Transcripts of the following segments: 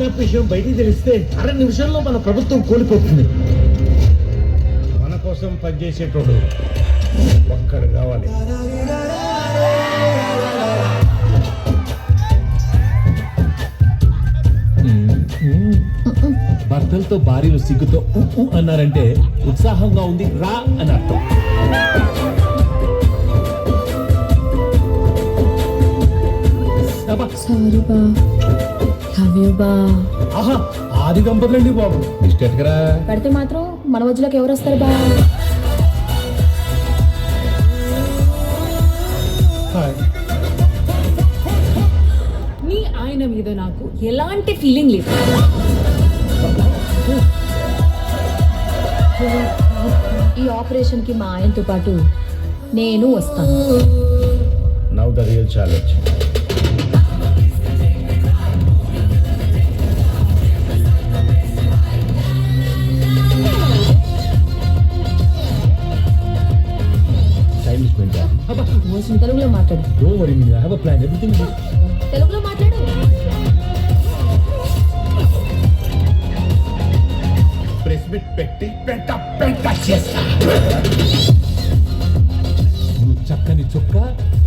Kidnap విషయం బయటికి తెలిస్తే 6 నిమిషాల్లో మన ప్రభుత్వం కోల్పోతుంది. మన కోసం పనిచేసేటోడు ఒక్కడు కావాలి. భర్తలతో భార్యలు సిగ్గుతో అన్నారంటే ఉత్సాహంగా ఉంది రా అని అర్థం. సారీ బా, లవ్ యూ బా. ఆహా, ఆది దంపతులండి బాబు. ఇష్టరా పడితే మాత్రం మన మధ్యలోకి ఎవరు వస్తారు బా? మీ ఆయన మీద నాకు ఎలాంటి ఫీలింగ్ లేదు. ఈ ఆపరేషన్ కి మా ఆయనతో పాటు నేను వస్తాను. Now the real challenge. తెలుగులో మాట్లాడు. తెలుగులో మాట్లాడు. ప్రెస్ మీట్ పెట్టి పెంట చేస్తా. చక్కని చుక్క,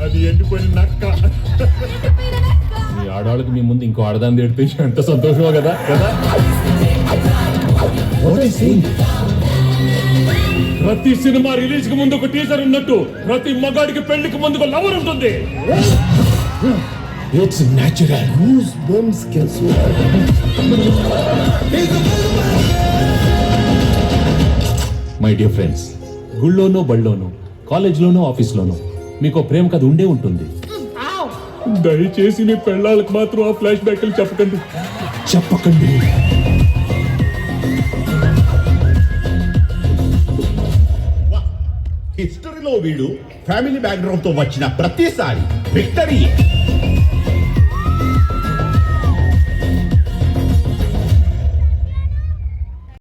అది ఎండిపోయిన నక్క. మీ ఆడవాళ్ళకి మీ ముందు ఇంకో ఆడదాన్ని ఏడితే ఎంత సంతోషమో కదా కదా. ప్రతి సినిమా రిలీజ్ కి ముందు ఒక టీజర్ ఉన్నట్టు ప్రతి మగాడికి పెళ్లికి ముందు ఒక లవర్ ఉంటుంది. It's natural. My dear friends, గుళ్ళోనో బళ్ళోనో కాలేజ్లోనో ఆఫీస్లోనో మీకు ప్రేమ కథ ఉండే ఉంటుంది. దయచేసి మీ పెళ్ళాలకు మాత్రం ఆ ఫ్లాష్ బ్యాక్లు చెప్పకండి. హిస్టరీలో వీడు ఫ్యామిలీ బ్యాక్గ్రౌండ్ తో వచ్చిన ప్రతిసారి విక్టరీ.